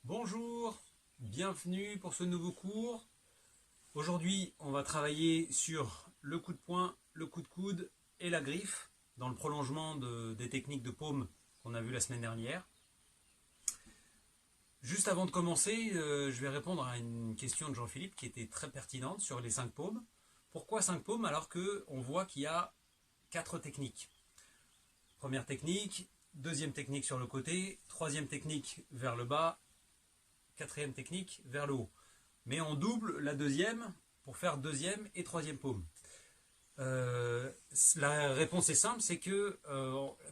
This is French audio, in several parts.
Bonjour, bienvenue pour ce nouveau cours. Aujourd'hui, on va travailler sur le coup de poing, le coup de coude et la griffe, dans le prolongement des techniques de paume qu'on a vu la semaine dernière. Juste avant de commencer, je vais répondre à une question de Jean-Philippe qui était très pertinente sur les 5 paumes. Pourquoi 5 paumes alors qu'on voit qu'il y a 4 techniques? Première technique, deuxième technique sur le côté, troisième technique vers le bas, quatrième technique vers le haut. Mais on double la deuxième pour faire deuxième et troisième paume. La réponse est simple, c'est que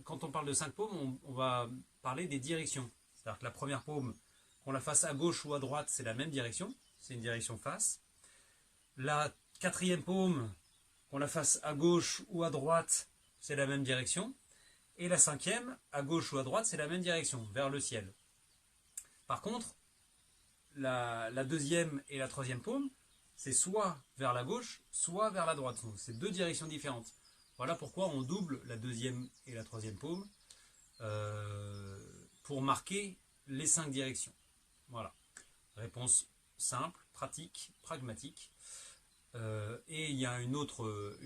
quand on parle de 5 paumes, on va parler des directions. C'est-à-dire que la première paume, qu'on la fasse à gauche ou à droite, c'est la même direction, c'est une direction face. La quatrième paume, qu'on la fasse à gauche ou à droite, c'est la même direction. Et la cinquième, à gauche ou à droite, c'est la même direction, vers le ciel. Par contre, la deuxième et la troisième paume, c'est soit vers la gauche, soit vers la droite. C'est deux directions différentes. Voilà pourquoi on double la deuxième et la troisième paume pour marquer les 5 directions. Voilà. Réponse simple, pratique, pragmatique. Et il y a une autre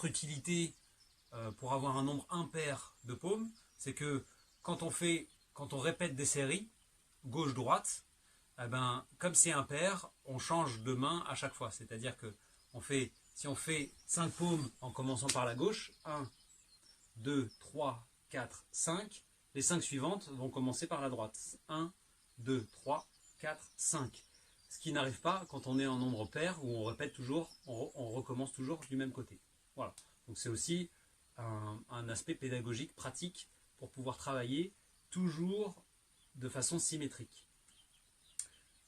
utilité pour avoir un nombre impair de paumes, c'est que quand on répète des séries, gauche-droite, eh ben, comme c'est impair, on change de main à chaque fois. C'est-à-dire que si on fait 5 paumes en commençant par la gauche, 1, 2, 3, 4, 5, les 5 suivantes vont commencer par la droite. 1, 2, 3, 4, 5. Ce qui n'arrive pas quand on est en nombre pair, où on répète toujours, on recommence toujours du même côté. Voilà. Donc c'est aussi un aspect pédagogique, pratique, pour pouvoir travailler toujours de façon symétrique.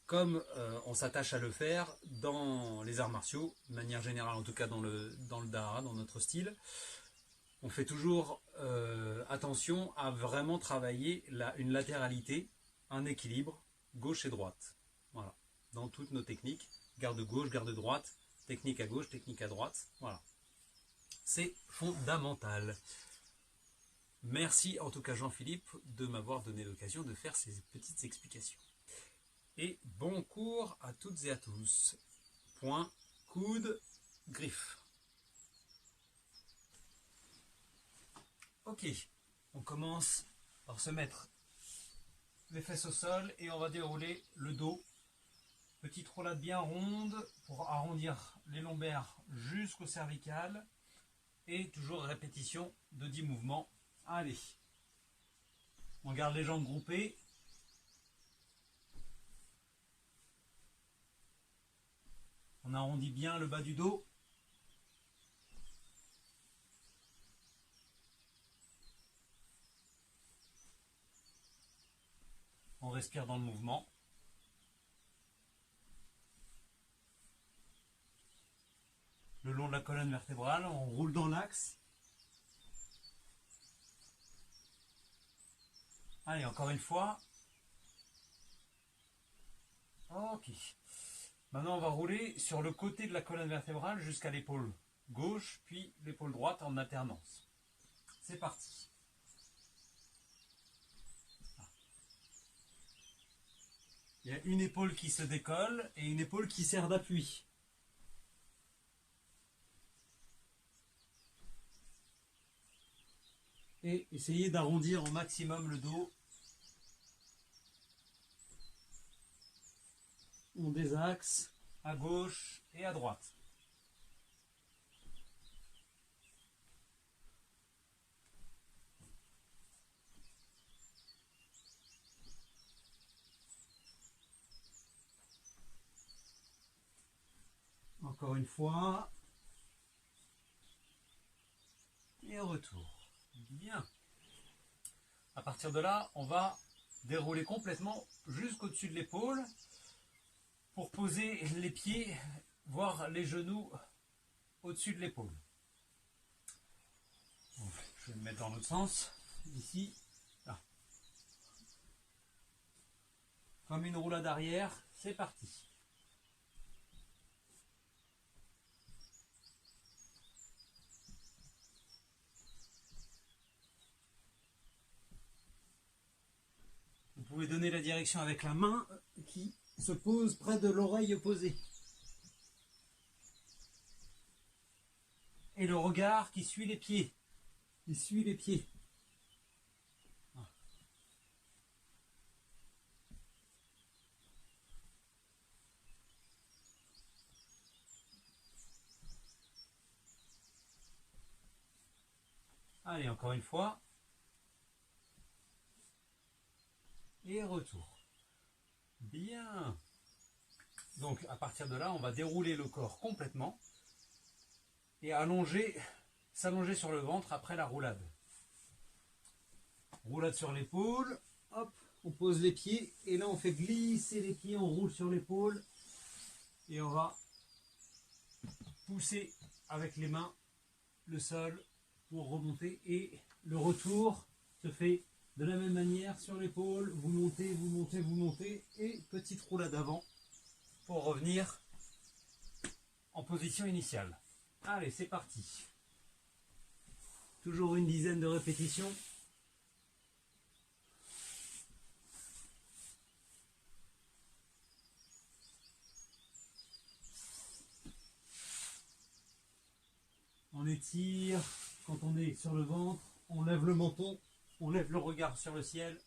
Comme on s'attache à le faire dans les arts martiaux, de manière générale, en tout cas dans le Dara, dans notre style, on fait toujours attention à vraiment travailler une latéralité, un équilibre, gauche et droite. Voilà. Dans toutes nos techniques, garde gauche, garde droite, technique à gauche, technique à droite. Voilà. C'est fondamental. Merci en tout cas Jean-Philippe de m'avoir donné l'occasion de faire ces petites explications. Et bon cours à toutes et à tous. Point, coude, griffe. Ok, on commence par se mettre les fesses au sol et on va dérouler le dos. Petite roulade bien ronde pour arrondir les lombaires jusqu'au cervical. Et toujours répétition de 10 mouvements. Allez, on garde les jambes groupées. On arrondit bien le bas du dos. On respire dans le mouvement. Le long de la colonne vertébrale, on roule dans l'axe. Allez, encore une fois. Ok. Maintenant, on va rouler sur le côté de la colonne vertébrale jusqu'à l'épaule gauche, puis l'épaule droite en alternance. C'est parti. Il y a une épaule qui se décolle et une épaule qui sert d'appui. Et essayez d'arrondir au maximum le dos. On désaxe à gauche et à droite. Encore une fois. Et retour. Bien. À partir de là, on va dérouler complètement jusqu'au-dessus de l'épaule pour poser les pieds, voire les genoux au-dessus de l'épaule. Je vais me mettre dans l'autre sens, ici. Là. Comme une roulade arrière, c'est parti. Vous pouvez donner la direction avec la main qui se pose près de l'oreille opposée. Et le regard qui suit les pieds. Il suit les pieds. Allez, encore une fois. Et retour. Bien. Donc, à partir de là, on va dérouler le corps complètement et s'allonger sur le ventre après la roulade. Roulade sur l'épaule. Hop, on pose les pieds et là, on fait glisser les pieds, on roule sur l'épaule et on va pousser avec les mains le sol pour remonter et le retour se fait de la même manière sur l'épaule, vous montez, vous montez, vous montez et petite roulade avant pour revenir en position initiale. Allez, c'est parti. Toujours une dizaine de répétitions. On étire quand on est sur le ventre, on lève le menton, on lève le regard sur le ciel.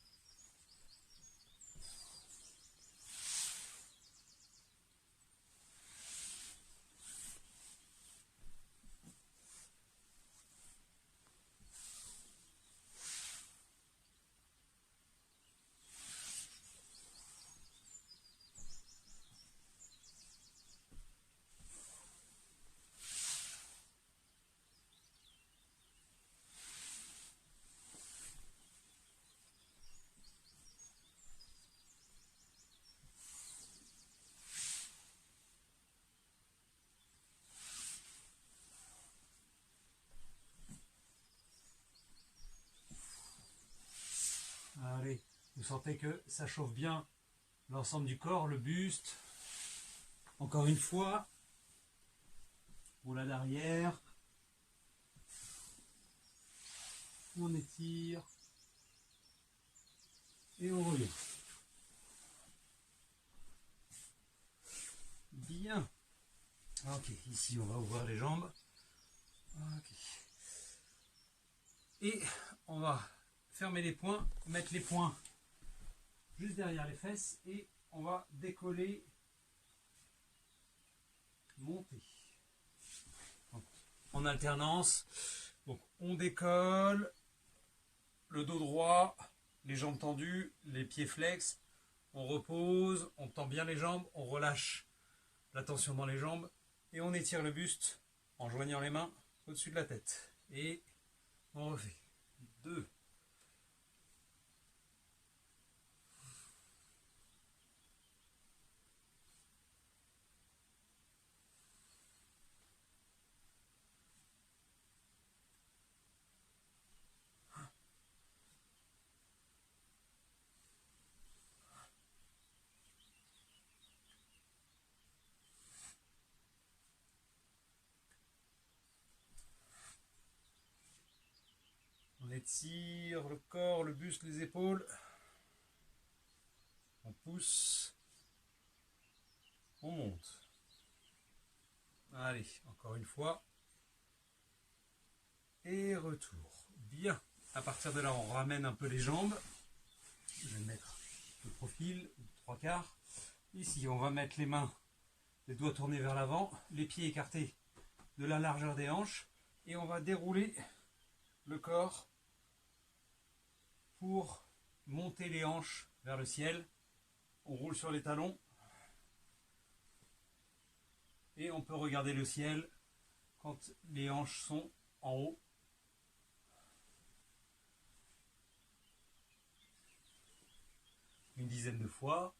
Allez, vous sentez que ça chauffe bien l'ensemble du corps, le buste. Encore une fois, roulade arrière. On étire et on revient. Bien. Ok, ici on va ouvrir les jambes. Ok. Et on va fermer les poings, mettre les poings juste derrière les fesses et on va décoller, monter. Donc, en alternance, donc on décolle, le dos droit, les jambes tendues, les pieds flex, on repose, on tend bien les jambes, on relâche la tension dans les jambes et on étire le buste en joignant les mains au-dessus de la tête. Et on refait. 2. On étire le corps, le buste, les épaules. On pousse. On monte. Allez, encore une fois. Et retour. Bien. À partir de là, on ramène un peu les jambes. Je vais mettre le profil, 3/4. Ici, on va mettre les mains, les doigts tournés vers l'avant, les pieds écartés de la largeur des hanches. Et on va dérouler le corps pour monter les hanches vers le ciel. On roule sur les talons. Et on peut regarder le ciel quand les hanches sont en haut. Une dizaine de fois.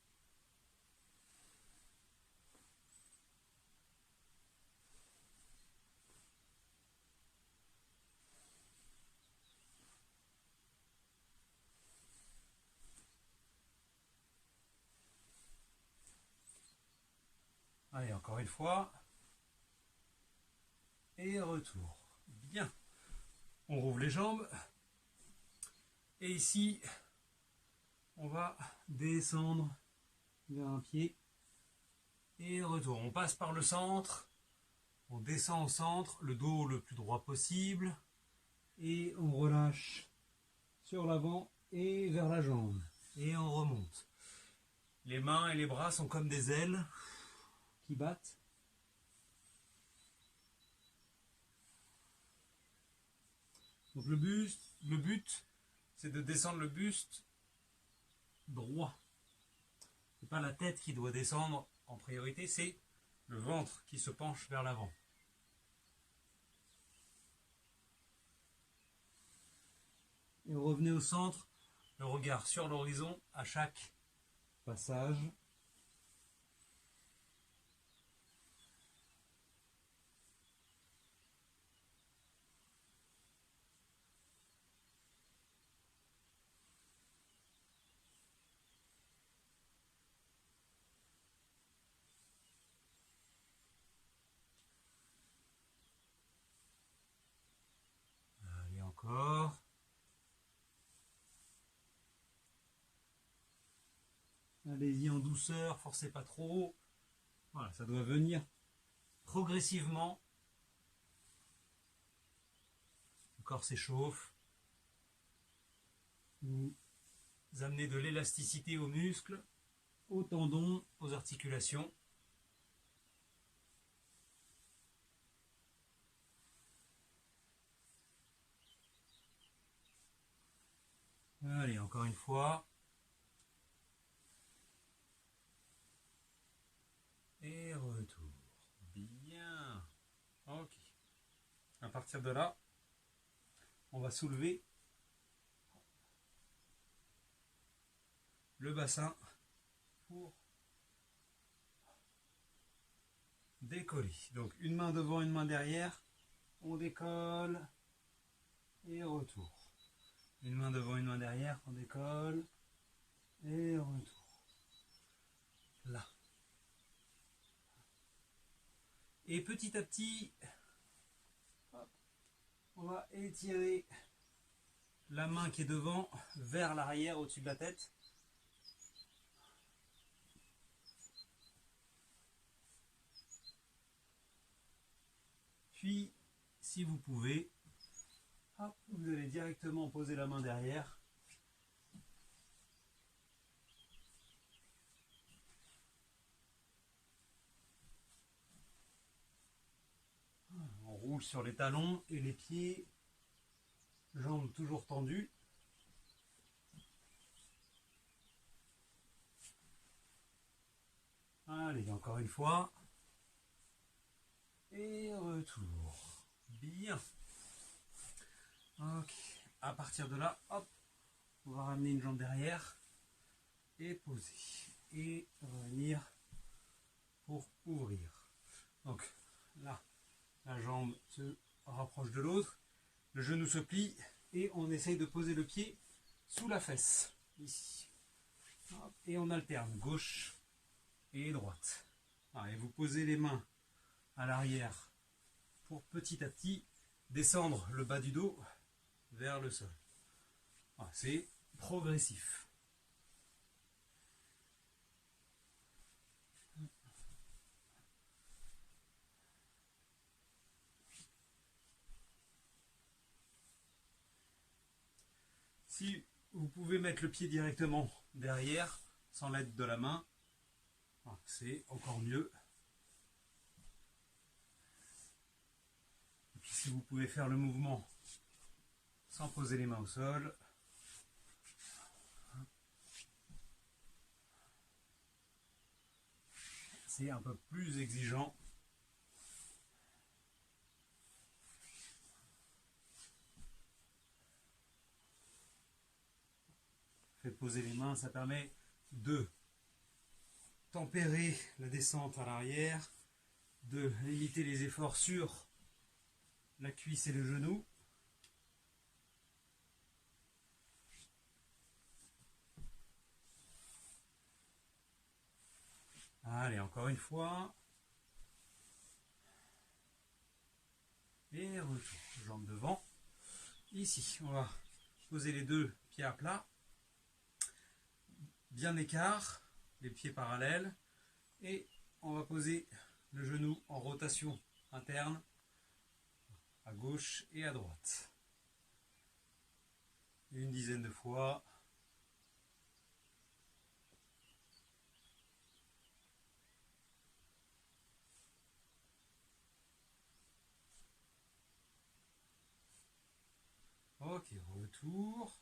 Allez, encore une fois. Et retour. Bien. On rouvre les jambes. Et ici, on va descendre vers un pied et retour. On passe par le centre, on descend au centre, le dos le plus droit possible et on relâche sur l'avant et vers la jambe et on remonte. Les mains et les bras sont comme des ailes qui battent. Donc le but, c'est de descendre le buste droit. C'est pas la tête qui doit descendre en priorité, c'est le ventre qui se penche vers l'avant. Et revenez au centre, le regard sur l'horizon à chaque passage. Allez, encore. Allez-y en douceur, forcez pas trop. Voilà, ça doit venir progressivement. Le corps s'échauffe. Vous amenez de l'élasticité aux muscles, aux tendons, aux articulations. Allez, encore une fois. Et retour. Bien. Ok. À partir de là, on va soulever le bassin pour décoller. Donc une main devant, une main derrière. On décolle et retour. Une main devant, une main derrière. On décolle et retour. Là. Et petit à petit, hop, on va étirer la main qui est devant vers l'arrière au-dessus de la tête. Puis, si vous pouvez, hop, vous allez directement poser la main derrière. On roule sur les talons et les pieds, jambes toujours tendues. Allez, encore une fois. Et retour. Bien. Ok. À partir de là, hop, on va ramener une jambe derrière et poser. Et revenir pour ouvrir. Donc là, la jambe se rapproche de l'autre, le genou se plie et on essaye de poser le pied sous la fesse. Ici. Hop, et on alterne gauche et droite. Et vous posez les mains à l'arrière pour petit à petit descendre le bas du dos vers le sol. C'est progressif. Si vous pouvez mettre le pied directement derrière sans l'aide de la main, c'est encore mieux. Et puis si vous pouvez faire le mouvement sans poser les mains au sol, c'est un peu plus exigeant. Faites poser les mains, ça permet de tempérer la descente à l'arrière, de limiter les efforts sur la cuisse et le genou. Allez, encore une fois. Et retour. Jambes devant. Ici, on va poser les deux pieds à plat. bien écart, les pieds parallèles, et on va poser le genou en rotation interne, à gauche et à droite. Une dizaine de fois. Ok, retour.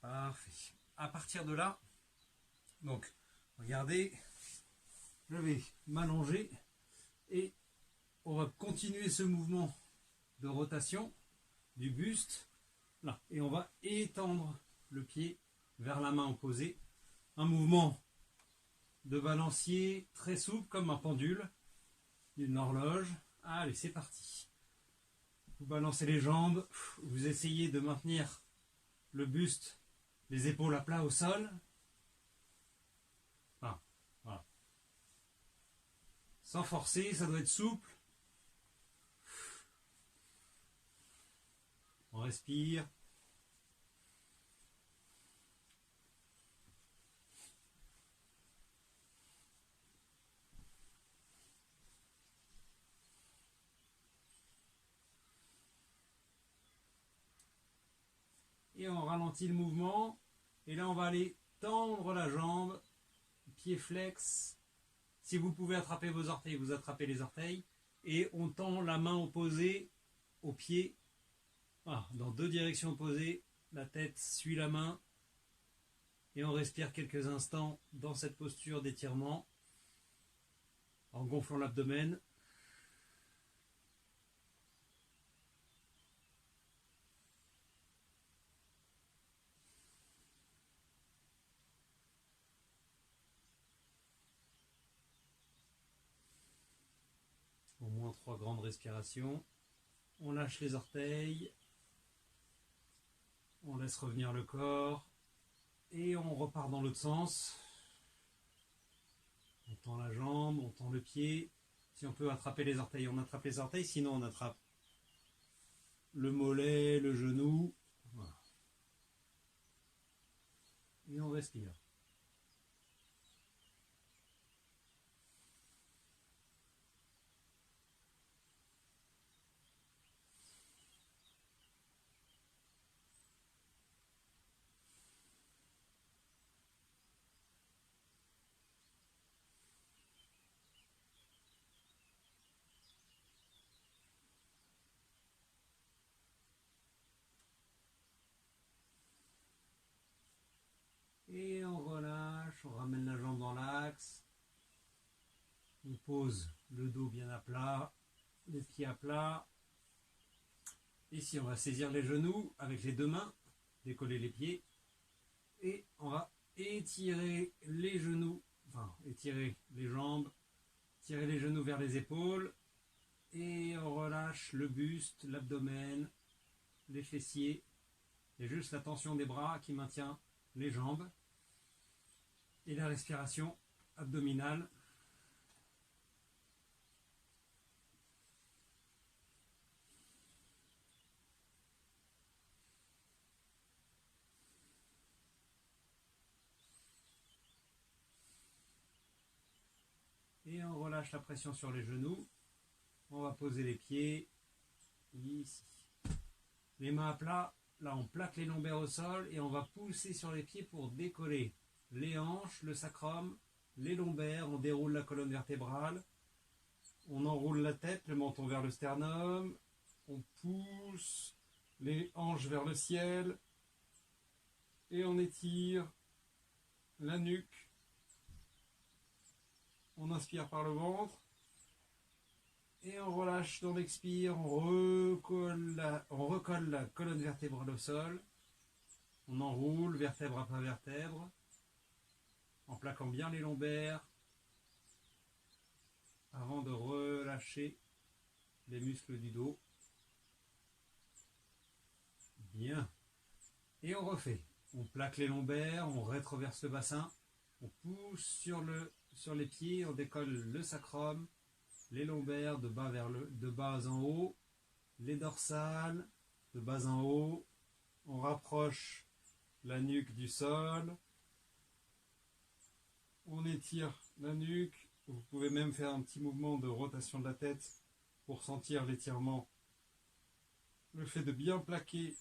Parfait. À partir de là, donc, regardez, je vais m'allonger et on va continuer ce mouvement de rotation du buste. Là, et on va étendre le pied vers la main opposée. Un mouvement de balancier très souple comme un pendule d'une horloge. Allez, c'est parti. Vous balancez les jambes, vous essayez de maintenir le buste, les épaules à plat au sol. Voilà. Voilà. Sans forcer, ça doit être souple. On respire. Et on ralentit le mouvement. Et là, on va aller tendre la jambe, pied flex. Si vous pouvez attraper vos orteils, vous attrapez les orteils. Et on tend la main opposée au pied. Voilà, dans deux directions opposées. La tête suit la main. Et on respire quelques instants dans cette posture d'étirement. En gonflant l'abdomen. Au moins 3 grandes respirations. On lâche les orteils. On laisse revenir le corps. Et on repart dans l'autre sens. On tend la jambe, on tend le pied. Si on peut attraper les orteils, on attrape les orteils. Sinon, on attrape le mollet, le genou. Voilà. Et on respire. Et on relâche, on ramène la jambe dans l'axe. On pose le dos bien à plat, les pieds à plat. Ici, on va saisir les genoux avec les deux mains, décoller les pieds. Et on va étirer les genoux, enfin étirer les jambes, tirer les genoux vers les épaules. Et on relâche le buste, l'abdomen, les fessiers. Et juste la tension des bras qui maintient les jambes. Et la respiration abdominale. Et on relâche la pression sur les genoux. On va poser les pieds ici. Les mains à plat. Là, on plaque les lombaires au sol et on va pousser sur les pieds pour décoller les hanches, le sacrum, les lombaires. On déroule la colonne vertébrale. On enroule la tête, le menton vers le sternum. On pousse les hanches vers le ciel. Et on étire la nuque. On inspire par le ventre. Et on relâche dans l'expire. On recolle la colonne vertébrale au sol. On enroule vertèbre après vertèbre. En plaquant bien les lombaires. Avant de relâcher les muscles du dos. Bien. Et on refait. On plaque les lombaires, on rétroverse le bassin. On pousse sur les pieds, on décolle le sacrum, les lombaires de bas en haut, les dorsales de bas en haut. On rapproche la nuque du sol. On étire la nuque. Vous pouvez même faire un petit mouvement de rotation de la tête pour sentir l'étirement. Le fait de bien plaquer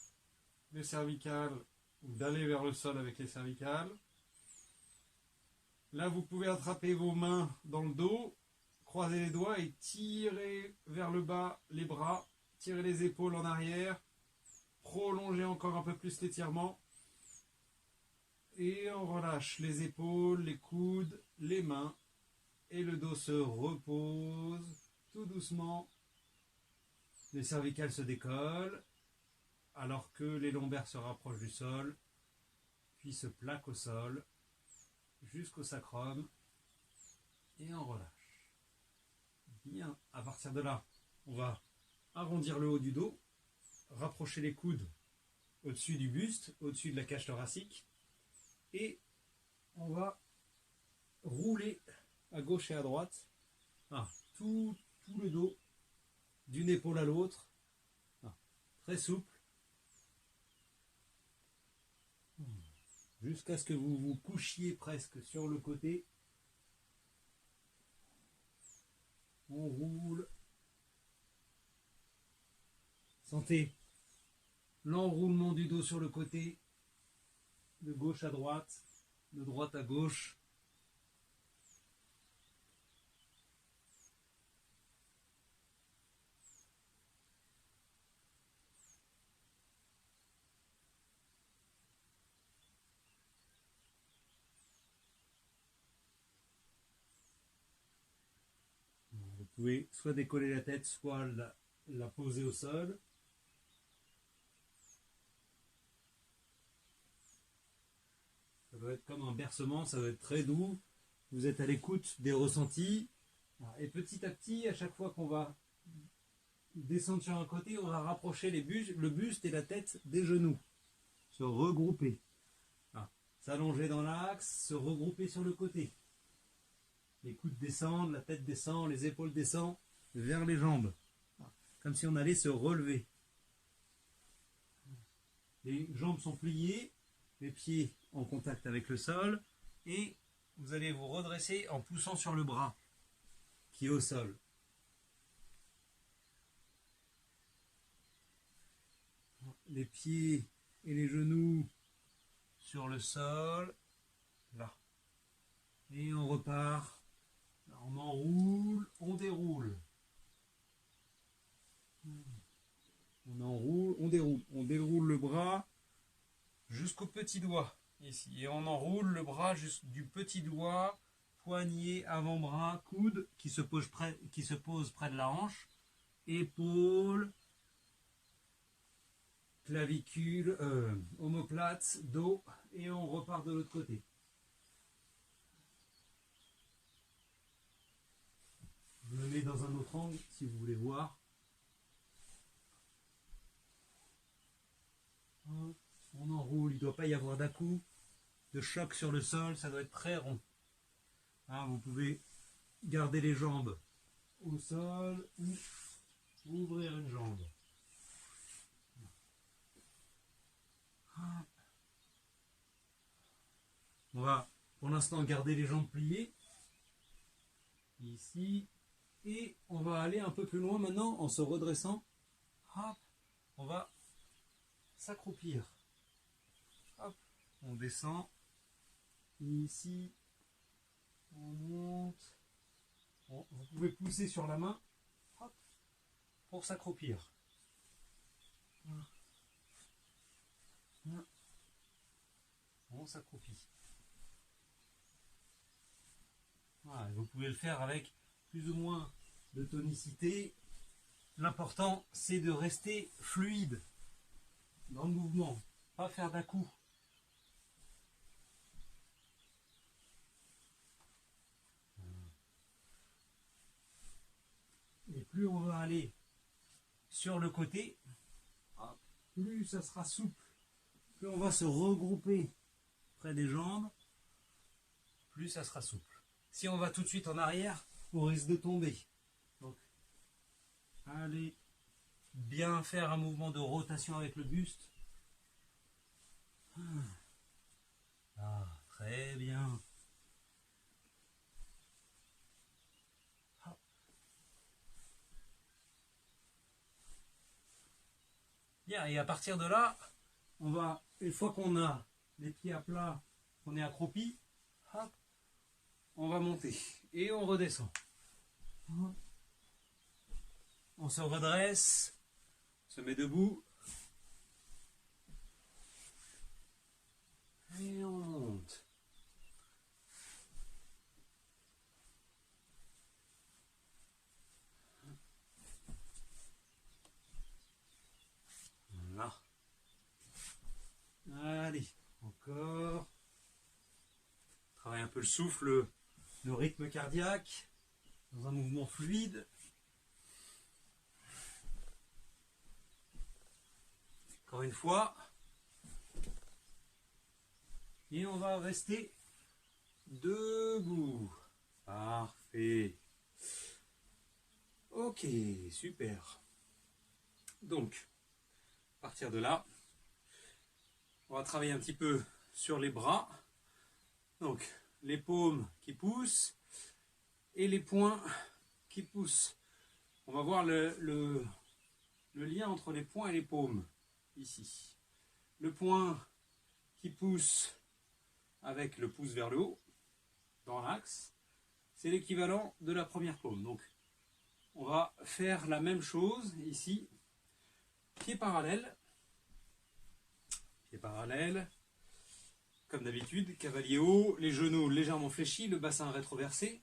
les cervicales ou d'aller vers le sol avec les cervicales. Là, vous pouvez attraper vos mains dans le dos, croiser les doigts et tirer vers le bas les bras, tirer les épaules en arrière, prolonger encore un peu plus l'étirement. Et on relâche les épaules, les coudes, les mains. Et le dos se repose tout doucement. Les cervicales se décollent alors que les lombaires se rapprochent du sol, puis se plaquent au sol jusqu'au sacrum et on relâche. Bien, à partir de là, on va arrondir le haut du dos, rapprocher les coudes au-dessus du buste, au-dessus de la cage thoracique et on va rouler à gauche et à droite tout le dos d'une épaule à l'autre, très souple, jusqu'à ce que vous vous couchiez presque sur le côté. On roule. Sentez l'enroulement du dos sur le côté, de gauche à droite, de droite à gauche. Vous pouvez soit décoller la tête, soit la poser au sol. Ça doit être comme un bercement, ça doit être très doux. Vous êtes à l'écoute des ressentis. Et petit à petit, à chaque fois qu'on va descendre sur un côté, on va rapprocher le buste et la tête des genoux. Se regrouper. S'allonger dans l'axe, se regrouper sur le côté. Les coudes descendent, la tête descend, les épaules descendent vers les jambes. Comme si on allait se relever. Les jambes sont pliées, les pieds en contact avec le sol, et vous allez vous redresser en poussant sur le bras qui est au sol. Les pieds et les genoux sur le sol, là. Et on repart. Là, on enroule, on déroule. On enroule, on déroule. On déroule le bras jusqu'au petit doigt, ici. Et on enroule le bras du petit doigt, poignet, avant-bras, coude qui se pose près de la hanche, épaule, clavicule, omoplate, dos, et on repart de l'autre côté. Je me mets dans un autre angle si vous voulez voir. On enroule, il ne doit pas y avoir d'à-coup, de choc sur le sol, ça doit être très rond. Vous pouvez garder les jambes au sol ou ouvrir une jambe. On va pour l'instant garder les jambes pliées, ici, et on va aller un peu plus loin maintenant en se redressant. On va s'accroupir. On descend, ici, on monte. Vous pouvez pousser sur la main pour s'accroupir. On s'accroupit. Vous pouvez le faire avec plus ou moins de tonicité. L'important, c'est de rester fluide dans le mouvement, pas faire d'à-coup. Et plus on va aller sur le côté, plus ça sera souple. Plus on va se regrouper près des jambes, plus ça sera souple. Si on va tout de suite en arrière, on risque de tomber. Donc, allez bien faire un mouvement de rotation avec le buste. Très bien. Bien, et à partir de là, on va, une fois qu'on a les pieds à plat, qu'on est accroupi, hop, on va monter et on redescend. On se redresse, se met debout et on monte. Voilà. Allez, encore. Travaille un peu le souffle, le rythme cardiaque, dans un mouvement fluide. Encore une fois. Et on va rester debout. Parfait. Ok, super. Donc, à partir de là, on va travailler un petit peu sur les bras. Donc, les paumes qui poussent et les poings qui poussent. On va voir le lien entre les poings et les paumes, ici. Le poing qui pousse avec le pouce vers le haut, dans l'axe, c'est l'équivalent de la première paume. Donc, on va faire la même chose ici. Pied parallèle, comme d'habitude, cavalier haut, les genoux légèrement fléchis, le bassin rétroversé,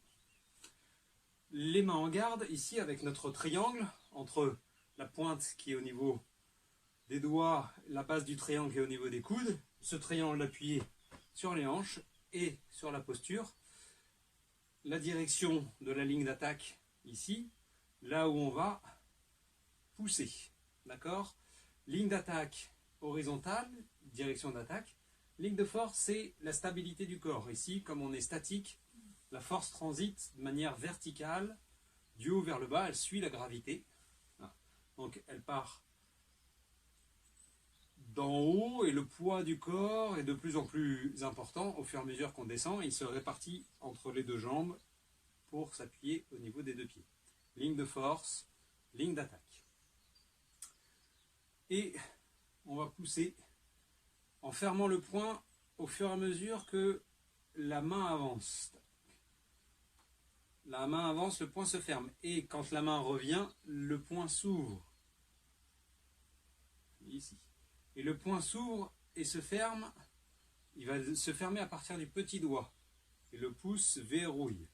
les mains en garde, ici avec notre triangle, entre la pointe qui est au niveau des doigts, la base du triangle est au niveau des coudes, ce triangle appuyé sur les hanches et sur la posture, la direction de la ligne d'attaque ici, là où on va pousser, d'accord? Ligne d'attaque horizontale, direction d'attaque. Ligne de force, c'est la stabilité du corps. Ici, comme on est statique, la force transite de manière verticale, du haut vers le bas, elle suit la gravité. Donc elle part d'en haut et le poids du corps est de plus en plus important au fur et à mesure qu'on descend. Il se répartit entre les deux jambes pour s'appuyer au niveau des deux pieds. Ligne de force, ligne d'attaque. Et on va pousser en fermant le poing au fur et à mesure que la main avance. La main avance, le poing se ferme. Et quand la main revient, le poing s'ouvre. Ici. Et le poing s'ouvre et se ferme. Il va se fermer à partir du petit doigt. Et le pouce verrouille.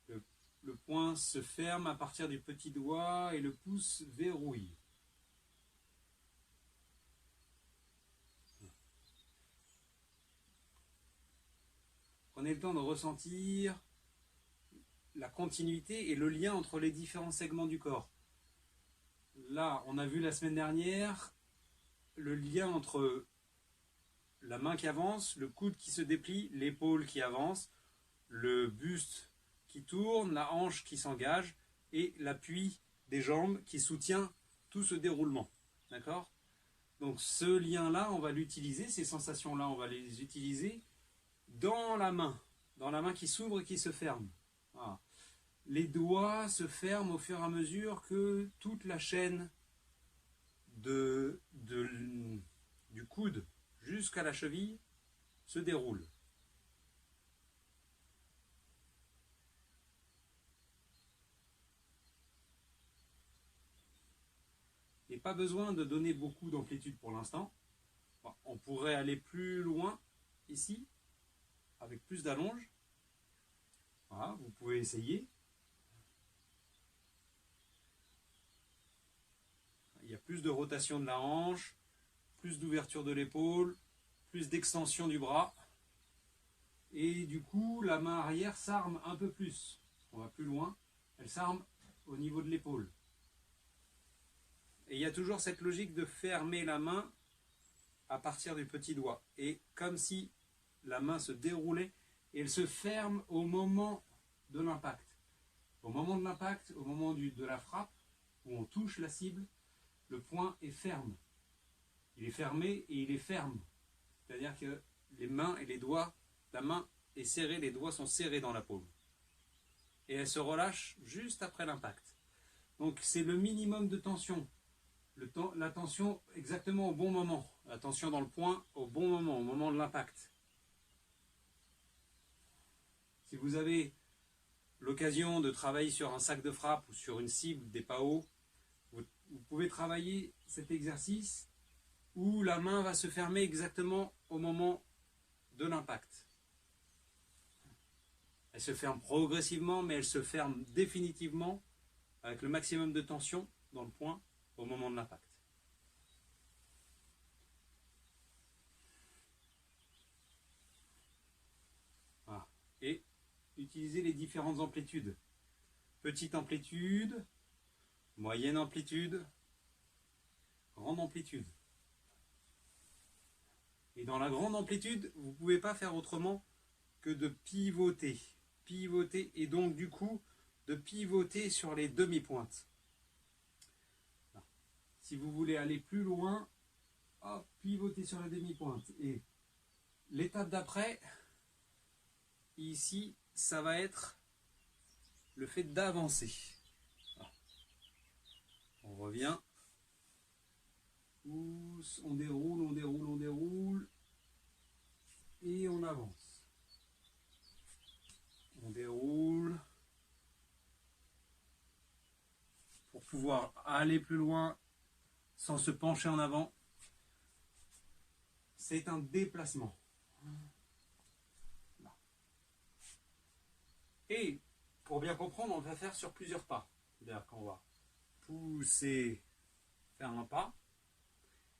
Le poing se ferme à partir du petit doigt et le pouce verrouille. Prenez le temps de ressentir la continuité et le lien entre les différents segments du corps. Là, on a vu la semaine dernière le lien entre la main qui avance, le coude qui se déplie, l'épaule qui avance, le buste qui tourne, la hanche qui s'engage et l'appui des jambes qui soutient tout ce déroulement. D'accord? Donc ce lien-là, on va l'utiliser, ces sensations-là, on va les utiliser dans la main qui s'ouvre et qui se ferme. Voilà. Les doigts se ferment au fur et à mesure que toute la chaîne du coude jusqu'à la cheville se déroule. Et pas besoin de donner beaucoup d'amplitude pour l'instant. Bon, on pourrait aller plus loin ici, avec plus d'allonge. Voilà, vous pouvez essayer. Il y a plus de rotation de la hanche, plus d'ouverture de l'épaule, plus d'extension du bras. Et du coup, la main arrière s'arme un peu plus. On va plus loin, elle s'arme au niveau de l'épaule. Et il y a toujours cette logique de fermer la main à partir du petit doigt. Et comme si la main se déroulait, et elle se ferme au moment de l'impact. Au moment de l'impact, au moment de la frappe, où on touche la cible, le poing est ferme. Il est fermé et il est ferme. C'est-à-dire que les mains et les doigts, la main est serrée, les doigts sont serrés dans la paume. Et elle se relâche juste après l'impact. Donc c'est le minimum de tension la tension exactement au bon moment. La tension dans le point au bon moment, au moment de l'impact. Si vous avez l'occasion de travailler sur un sac de frappe ou sur une cible des PAO, vous pouvez travailler cet exercice où la main va se fermer exactement au moment de l'impact. Elle se ferme progressivement, mais elle se ferme définitivement avec le maximum de tension dans le point au moment de l'impact. Voilà. Et utilisez les différentes amplitudes. Petite amplitude, moyenne amplitude, grande amplitude. Et dans la grande amplitude, vous ne pouvez pas faire autrement que de pivoter. Pivoter et donc du coup de pivoter sur les demi-pointes. Si vous voulez aller plus loin, hop, pivotez sur la demi-pointe. Et l'étape d'après, ici, ça va être le fait d'avancer. On revient. On déroule, on déroule, on déroule. Et on avance. On déroule. Pour pouvoir aller plus loin sans se pencher en avant. C'est un déplacement. Et pour bien comprendre, on va faire sur plusieurs pas. C'est-à-dire qu'on va pousser, faire un pas.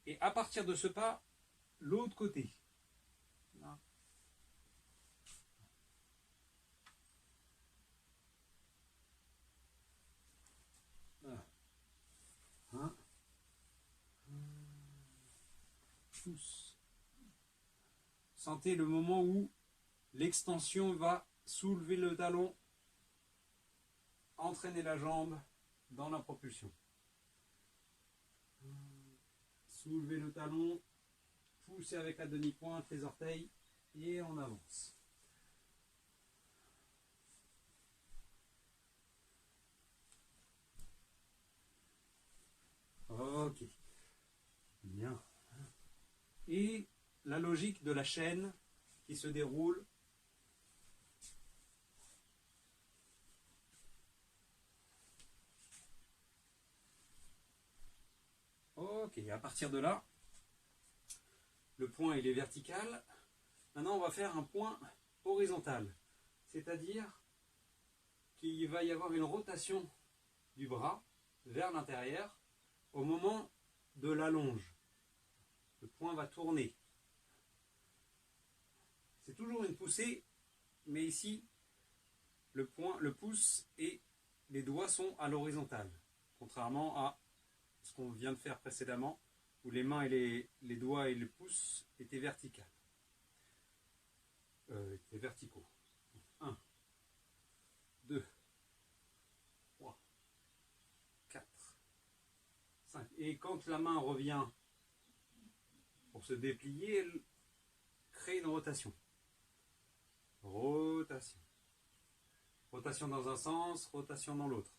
Et à partir de ce pas, l'autre côté. Là. Voilà. Hein? Pousse. Sentez le moment où l'extension va soulever le talon, entraîner la jambe dans la propulsion. Soulevez le talon, poussez avec la demi-pointe les orteils et on avance. Ok. Bien. Et la logique de la chaîne qui se déroule. Ok, à partir de là, le point il est vertical. Maintenant on va faire un point horizontal. C'est-à-dire qu'il va y avoir une rotation du bras vers l'intérieur au moment de l'allonge. Le point va tourner. C'est toujours une poussée, mais ici, le pouce et les doigts sont à l'horizontale. Contrairement à ce qu'on vient de faire précédemment, où les mains et les doigts et le pouce étaient verticaux. 1, 2, 3, 4, 5. Et quand la main revient pour se déplier, elle crée une rotation. Rotation. Rotation dans un sens, rotation dans l'autre.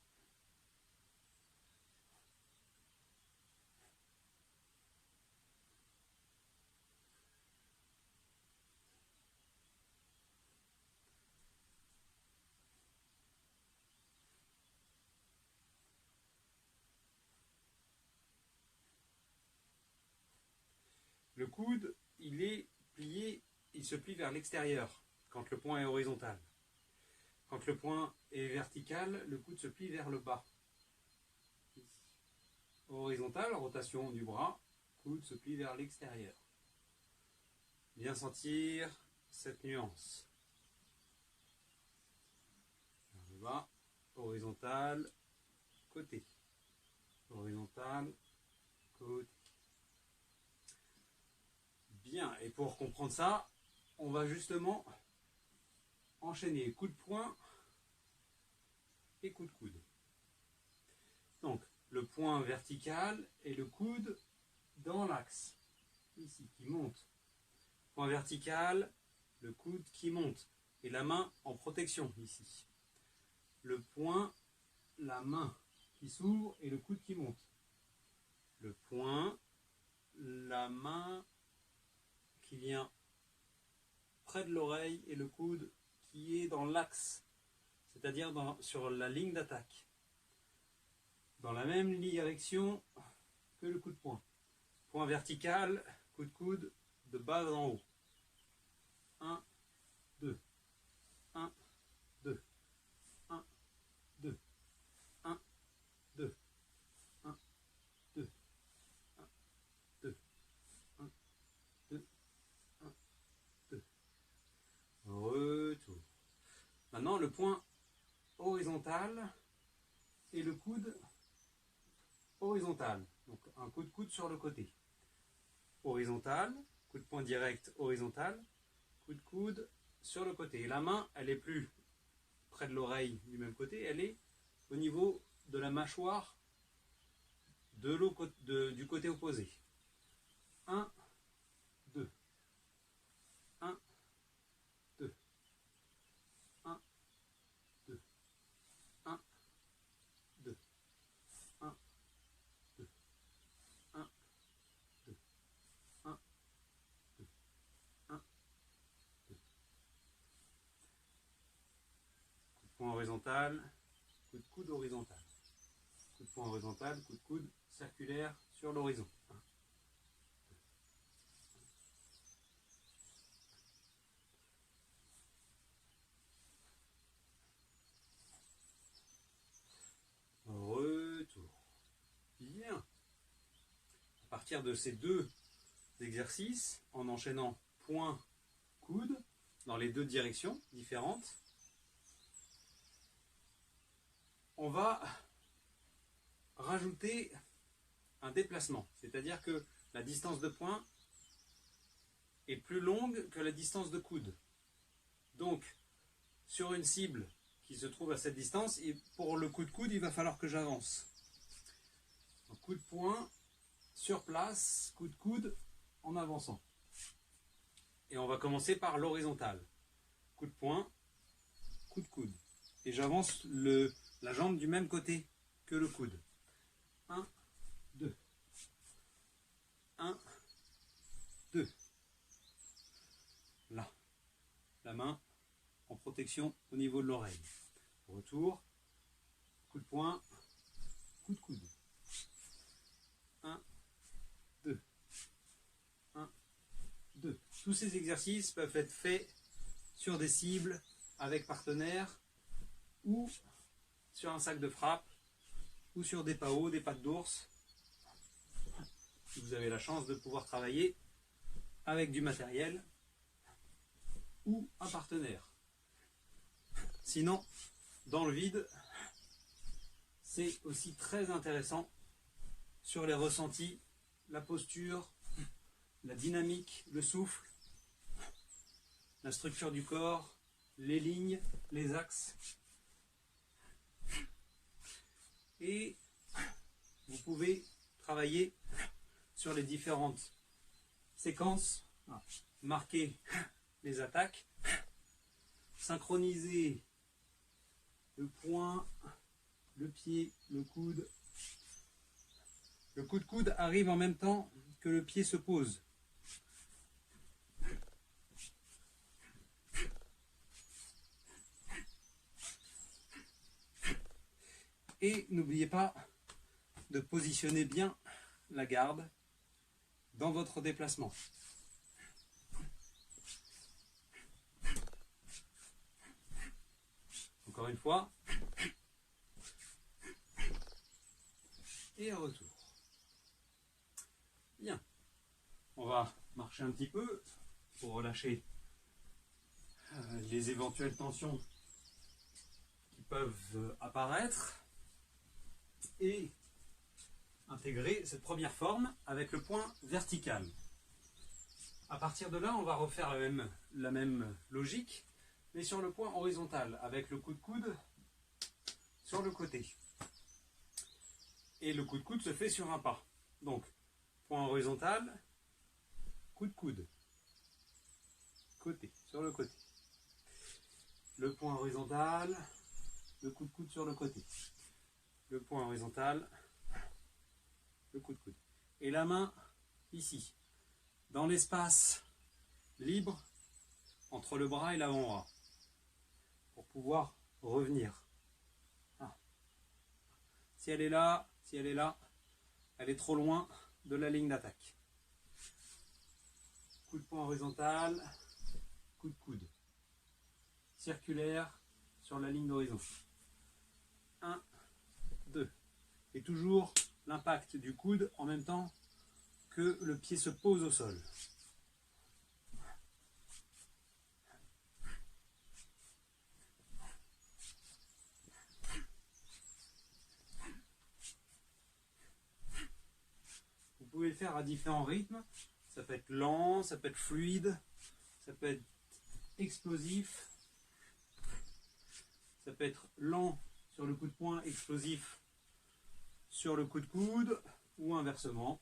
Le coude, il est plié, il se plie vers l'extérieur quand le point est horizontal. Quand le point est vertical, le coude se plie vers le bas. Horizontal, rotation du bras, coude se plie vers l'extérieur. Bien sentir cette nuance. Vers le bas, horizontal, côté. Horizontal, côté. Bien, et pour comprendre ça, on va justement enchaîner coup de poing et coup de coude. Donc, le point vertical et le coude dans l'axe, ici, qui monte. Point vertical, le coude qui monte, et la main en protection, ici. Le point, la main qui s'ouvre et le coude qui monte. le poing, la main qui vient près de l'oreille et le coude qui est dans l'axe, c'est-à-dire sur la ligne d'attaque, dans la même direction que le coup de poing. Point vertical, coup de coude, de bas en haut. 1, 2, 1, 2, 1, 2, 1, 2, 1, 2, 1, 2, 1, 2, 1, 2. Retour. Maintenant, le point horizontal et le coude horizontal. Donc, un coup de coude sur le côté. Horizontal, coup de poing direct horizontal, coup de coude sur le côté. Et la main, elle est plus près de l'oreille du même côté, elle est au niveau de la mâchoire du côté opposé. 1, 2, 1, 2, 1, 2, 1, 2, 1, 2, 1, 2, 1, 2, 1, 2. Coup de poing horizontal, coup de coude horizontal. Coup de poing horizontal, coup de coude circulaire sur l'horizon. Retour. Bien. À partir de ces deux exercices, en enchaînant poing, coude, dans les deux directions différentes, on va rajouter un déplacement. C'est-à-dire que la distance de poing est plus longue que la distance de coude. Donc, sur une cible qui se trouve à cette distance, et pour le coup de coude, il va falloir que j'avance. Donc, coup de poing sur place, coup de coude en avançant. Et on va commencer par l'horizontale. Coup de poing, coup de coude. Et j'avance la jambe du même côté que le coude. 1, 2. 1, 2. Là. La main en protection au niveau de l'oreille. Retour. Coup de poing, coup de coude. 1, 2. 1, 2. Tous ces exercices peuvent être faits sur des cibles avec partenaires ou sur un sac de frappe ou sur des paos, des pattes d'ours. Si vous avez la chance de pouvoir travailler avec du matériel ou un partenaire. Sinon, dans le vide, c'est aussi très intéressant sur les ressentis, la posture, la dynamique, le souffle, la structure du corps, les lignes, les axes. Et vous pouvez travailler sur les différentes séquences, marquer les attaques, synchroniser le poing, le pied, le coude. Le coup de coude arrive en même temps que le pied se pose. Et n'oubliez pas de positionner bien la garde dans votre déplacement. Encore une fois. Et retour. Bien. On va marcher un petit peu pour relâcher les éventuelles tensions qui peuvent apparaître et intégrer cette première forme avec le point vertical. À partir de là, on va refaire la même logique, mais sur le point horizontal, avec le coup de coude sur le côté. Et le coup de coude se fait sur un pas. Donc, point horizontal, coup de coude. Côté, sur le côté. Le point horizontal, le coup de coude sur le côté. Le point horizontal, le coup de coude. et la main ici, dans l'espace libre entre le bras et l'avant-bras, pour pouvoir revenir. Ah. Si elle est là, elle est trop loin de la ligne d'attaque. Coup de poing horizontal, coup de coude. Circulaire sur la ligne d'horizon. 1, 2. Et toujours l'impact du coude en même temps que le pied se pose au sol. Vous pouvez le faire à différents rythmes. Ça peut être lent, ça peut être fluide, ça peut être explosif. Ça peut être lent sur le coup de poing, explosif sur le coup de coude, ou inversement.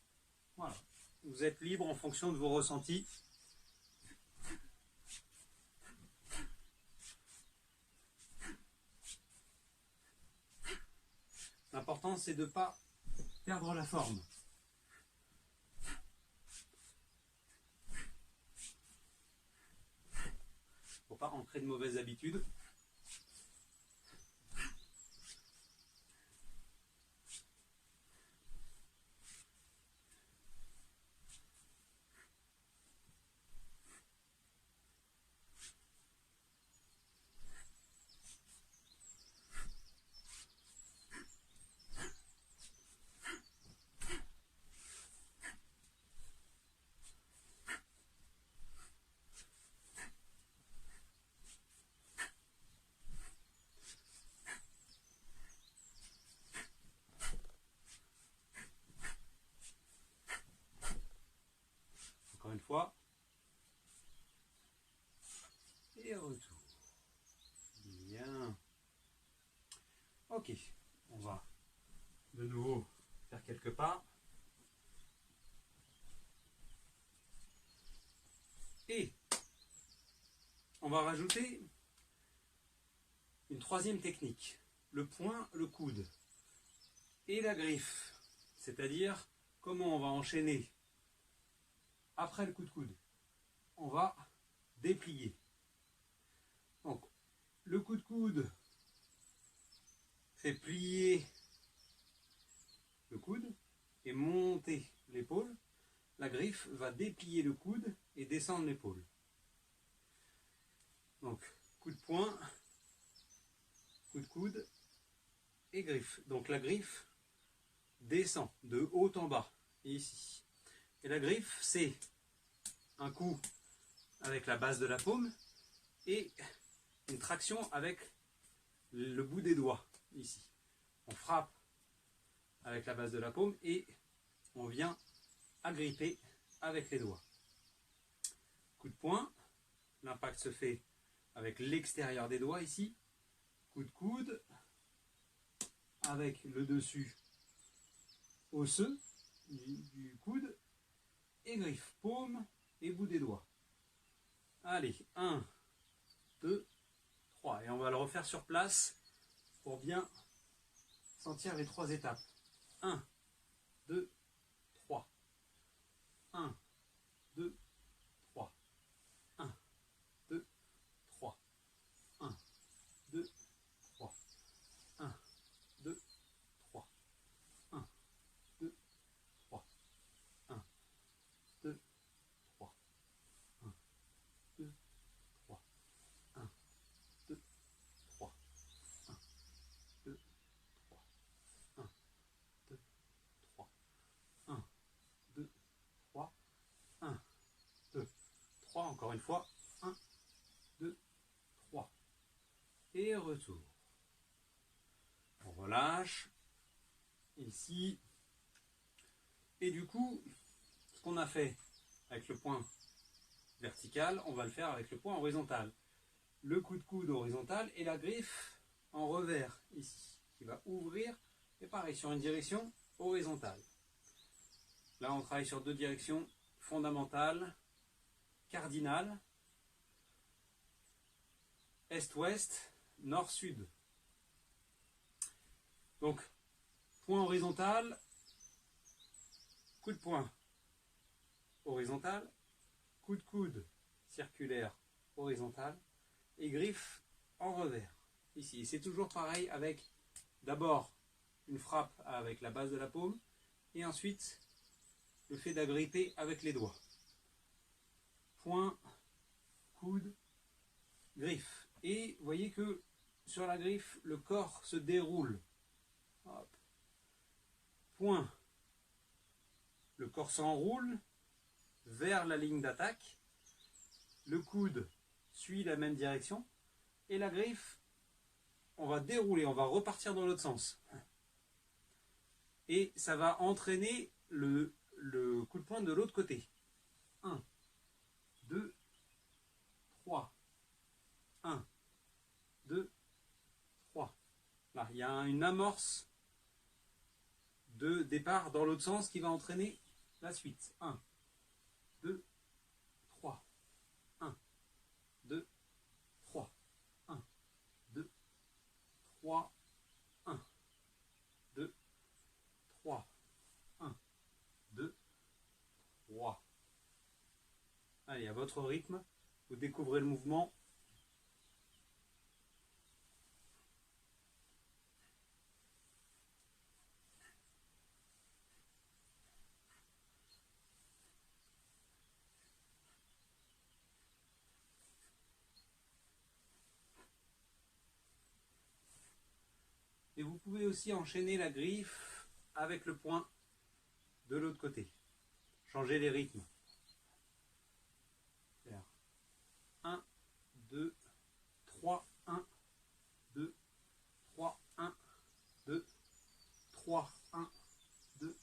Voilà. Vous êtes libre en fonction de vos ressentis. L'important, c'est de ne pas perdre la forme. Pour ne pas ancrer de mauvaises habitudes. Encore une fois. Et retour. Bien. Ok. On va de nouveau faire quelques pas. Et on va rajouter une troisième technique. Le poing, le coude et la griffe. C'est-à-dire comment on va enchaîner après le coup de coude. On va déplier. Donc, le coup de coude fait plier le coude et monter l'épaule. La griffe va déplier le coude et descendre l'épaule. Donc, coup de poing, coup de coude et griffe. Donc la griffe descend de haut en bas, ici. Et la griffe, c'est un coup avec la base de la paume et une traction avec le bout des doigts, ici. On frappe avec la base de la paume et on vient agripper avec les doigts. Coup de poing, l'impact se fait avec l'extérieur des doigts ici. Coup de coude, avec le dessus osseux du coude, et griffe, paume et bout des doigts. Allez, 1, 2, 3. Et on va le refaire sur place pour bien sentir les 3 étapes. 1, 2, 3. 1, 2, 3. 1, 2, 3. 1, 2, 3. 1, 2, 3. 1, 2, 3. 1, 2, 3. 1, 2, 3. 1, 2, 3. 1, 2, 3. 1, 2, 3. 1, 2, 3. 1, 2, 3. Encore une fois. 1, 2, 3. Et retour. On relâche. Ici. Et du coup, ce qu'on a fait avec le point vertical, on va le faire avec le point horizontal. Le coup de coude horizontal et la griffe en revers, ici, qui va ouvrir, et pareil, sur une direction horizontale. Là, on travaille sur 2 directions fondamentales, cardinales, est-ouest, nord-sud. Donc, point horizontal, coup de poing horizontal, coup de coude circulaire horizontal et griffe en revers. Ici, c'est toujours pareil avec d'abord une frappe avec la base de la paume et ensuite le fait d'agripper avec les doigts. Poing, coude, griffe. Et vous voyez que sur la griffe, le corps se déroule. Hop. Poing, le corps s'enroule vers la ligne d'attaque. Le coude suit la même direction. Et la griffe, on va dérouler, on va repartir dans l'autre sens. Et ça va entraîner le coup de poing de l'autre côté. 1, 2, 3. 1, 2, 3. Là, il y a une amorce de départ dans l'autre sens qui va entraîner la suite. 1, 2, 3. 1, 2, 3. 1, 2, 3. 1, 2, 3. 1, 2, 3. Allez, à votre rythme, vous découvrez le mouvement. Et vous pouvez aussi enchaîner la griffe avec le poing de l'autre côté. Changer les rythmes. 1, 2, 3, 1, 2, 3, 1, 2, 3, 1, 2.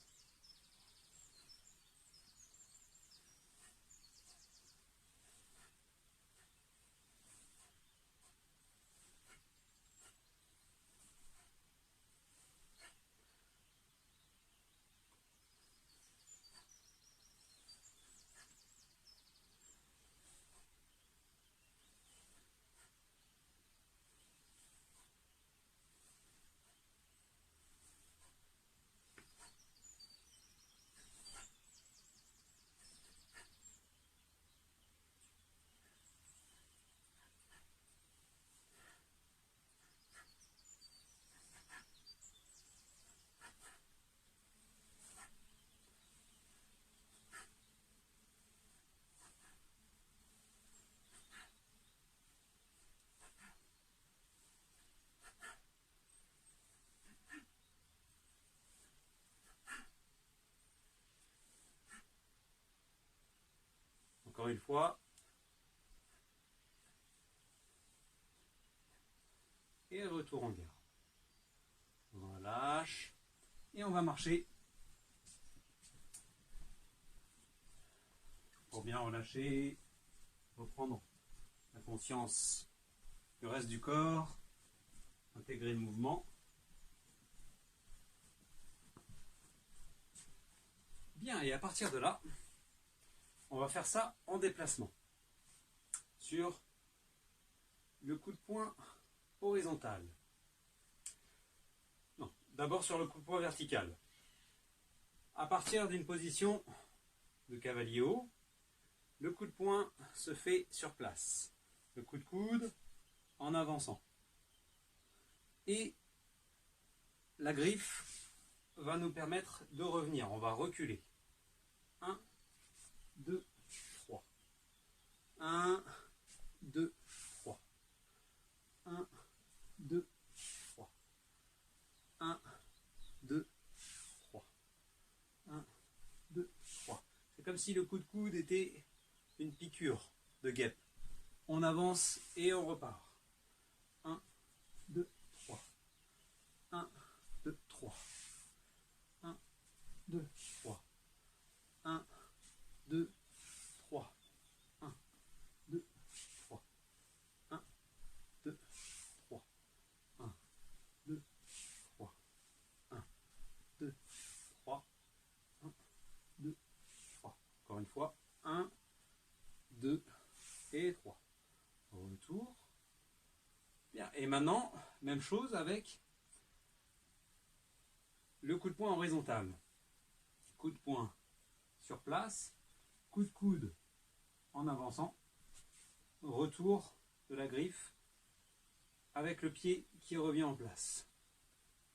Encore une fois. Et retour en garde. On relâche. Et on va marcher. Pour bien relâcher, reprendre la conscience du reste du corps, intégrer le mouvement. Bien, et à partir de là, on va faire ça en déplacement. Sur le coup de poing horizontal. Non, d'abord sur le coup de poing vertical. À partir d'une position de cavalier haut, le coup de poing se fait sur place. Le coup de coude en avançant. Et la griffe va nous permettre de revenir. On va reculer. 1, 2, 3. 1, 2, 3. 1, 2, 3. 1, 2, 3. 1, 2, 3. C'est comme si le coup de coude était une piqûre de guêpe. On avance et on repart. 1, 2, 3. 1, 2, 3. 1, 2, 3. 1, 2, 3. 1, 2, 3. 1, 2, 3. 1, 2, 3. 1, 2, 3. 1, 2, 3. Encore une fois. 1, 2 et 3. Retour. Bien. Et maintenant, même chose avec le coup de poing horizontal. Coup de poing sur place, coup de coude en avançant, retour de la griffe avec le pied qui revient en place.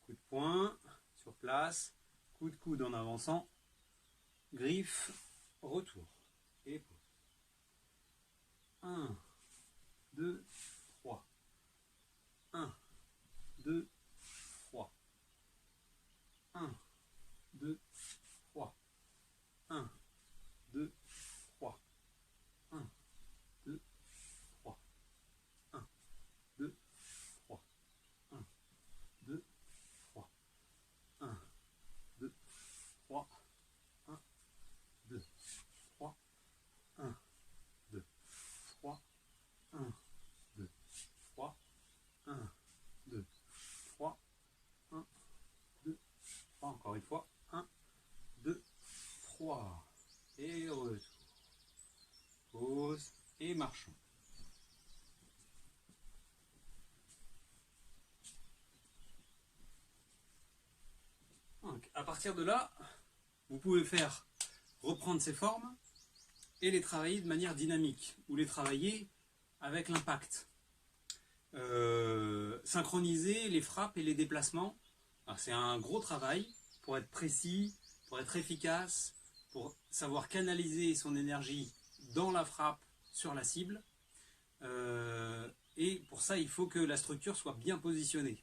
Coup de poing sur place, coup de coude en avançant, griffe, retour et pause. 1, 2, 3. 1, 2, 3. 1, 2, 3. 1, 2, 3. 1, 2, 3. 1, 2, 3. 1, 2, 3. 1, 2, 3. 1, 2, 3. 1, 2, 3. 1, 2, 3. 1, 2, 3. 1, 2, 3. Encore une fois. 1, 2, 3. Et retour. Pause et marchons. Donc, à partir de là, vous pouvez reprendre ces formes et les travailler de manière dynamique ou les travailler avec l'impact. Synchroniser les frappes et les déplacements. C'est un gros travail pour être précis, pour être efficace, pour savoir canaliser son énergie dans la frappe sur la cible. Et pour ça, il faut que la structure soit bien positionnée.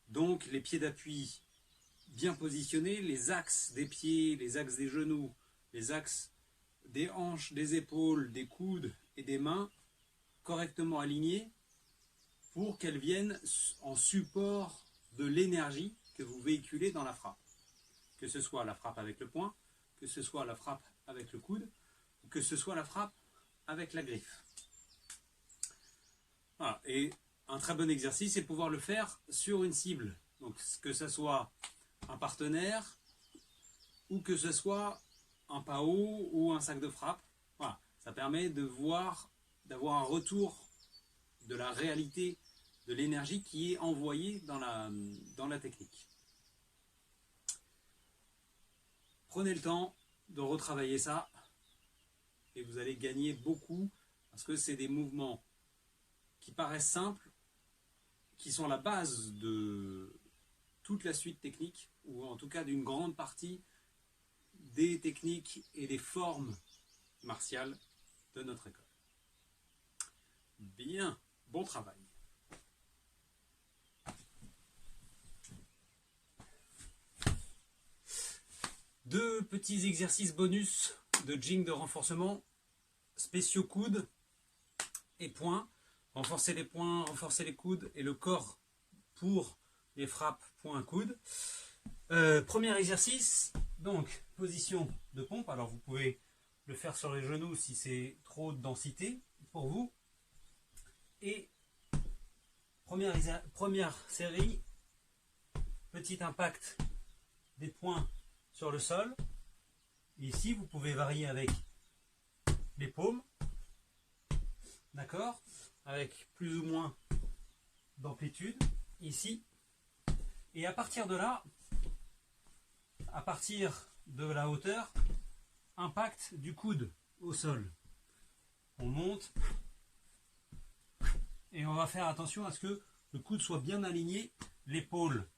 Donc les pieds d'appui bien positionnés, les axes des pieds, les axes des genoux, les axes des hanches, des épaules, des coudes et des mains correctement alignés pour qu'elles viennent en support de l'énergie que vous véhiculez dans la frappe. Que ce soit la frappe avec le poing, que ce soit la frappe avec le coude, ou que ce soit la frappe avec la griffe. Voilà. Et un très bon exercice, c'est pouvoir le faire sur une cible. Donc que ce soit un partenaire, ou que ce soit un PAO ou un sac de frappe. Voilà. Ça permet d'avoir un retour de la réalité de l'énergie qui est envoyée dans la technique. Prenez le temps de retravailler ça et vous allez gagner beaucoup parce que c'est des mouvements qui paraissent simples, qui sont la base de toute la suite technique ou en tout cas d'une grande partie des techniques et des formes martiales de notre école. Bien, bon travail. Deux petits exercices bonus de jing de renforcement, spéciaux coudes et poings. Renforcer les poings, renforcer les coudes et le corps pour les frappes poings-coudes. Premier exercice, donc position de pompe. Alors vous pouvez le faire sur les genoux si c'est trop de densité pour vous. Et première série, petit impact des poings sur le sol. Ici, vous pouvez varier avec les paumes, d'accord, avec plus ou moins d'amplitude, ici. Et à partir de là, à partir de la hauteur, impact du coude au sol. On monte et on va faire attention à ce que le coude soit bien aligné, l'épaule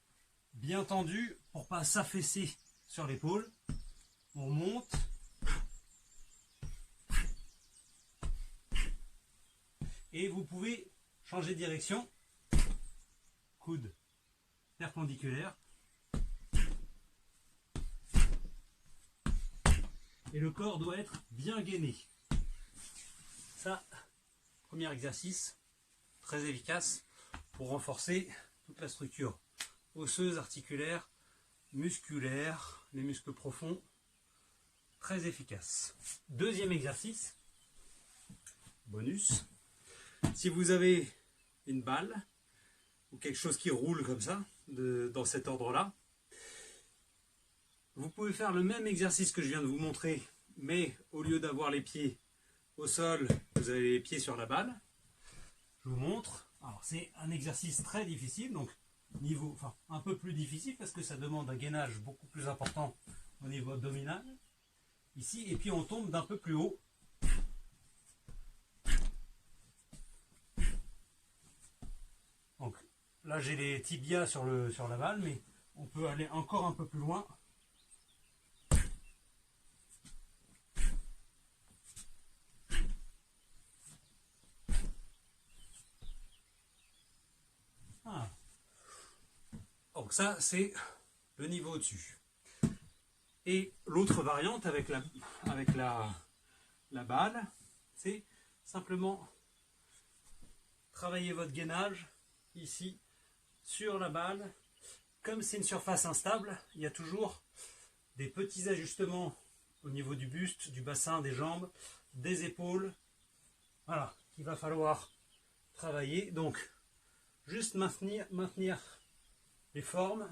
bien tendue pour ne pas s'affaisser sur l'épaule. On monte et vous pouvez changer de direction, coude perpendiculaire et le corps doit être bien gainé. Ça, premier exercice très efficace pour renforcer toute la structure osseuse, articulaire, musculaire, les muscles profonds, très efficace. Deuxième exercice, bonus, si vous avez une balle ou quelque chose qui roule comme ça, dans cet ordre-là, vous pouvez faire le même exercice que je viens de vous montrer, mais au lieu d'avoir les pieds au sol, vous avez les pieds sur la balle. Je vous montre. Alors c'est un exercice très difficile, donc un peu plus difficile parce que ça demande un gainage beaucoup plus important au niveau abdominal. ici, et puis on tombe d'un peu plus haut. Donc là j'ai les tibias sur la balle, mais on peut aller encore un peu plus loin. Ah. Donc ça c'est le niveau au-dessus. Et l'autre variante avec la balle, c'est simplement travailler votre gainage ici sur la balle. Comme c'est une surface instable, il y a toujours des petits ajustements au niveau du buste, du bassin, des jambes, des épaules. Voilà, qu'il va falloir travailler. Donc, juste maintenir les formes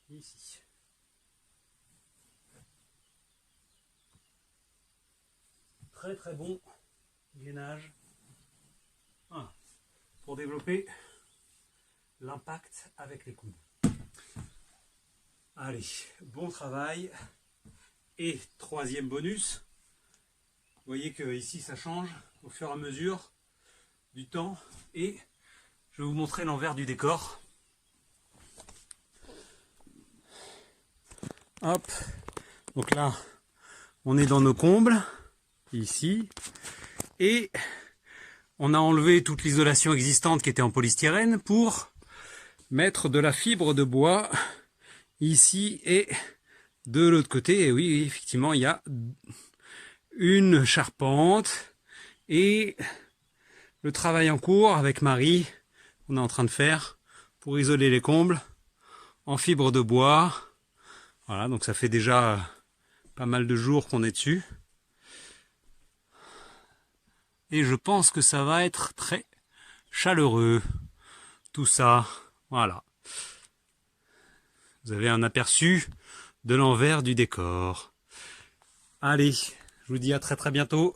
ici. Très très bon gainage. Voilà. Pour développer l'impact avec les coudes. Allez, bon travail. Et troisième bonus, vous voyez que ici ça change au fur et à mesure du temps. Et je vais vous montrer l'envers du décor. Hop, donc là on est dans nos combles ici, et on a enlevé toute l'isolation existante qui était en polystyrène pour mettre de la fibre de bois ici et de l'autre côté. Et oui, effectivement, il y a une charpente et le travail en cours avec Marie, on est en train de faire pour isoler les combles en fibre de bois. Voilà, donc ça fait déjà pas mal de jours qu'on est dessus. Et je pense que ça va être très chaleureux, tout ça. Voilà. Vous avez un aperçu de l'envers du décor. Allez, je vous dis à très très bientôt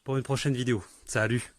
pour une prochaine vidéo. Salut!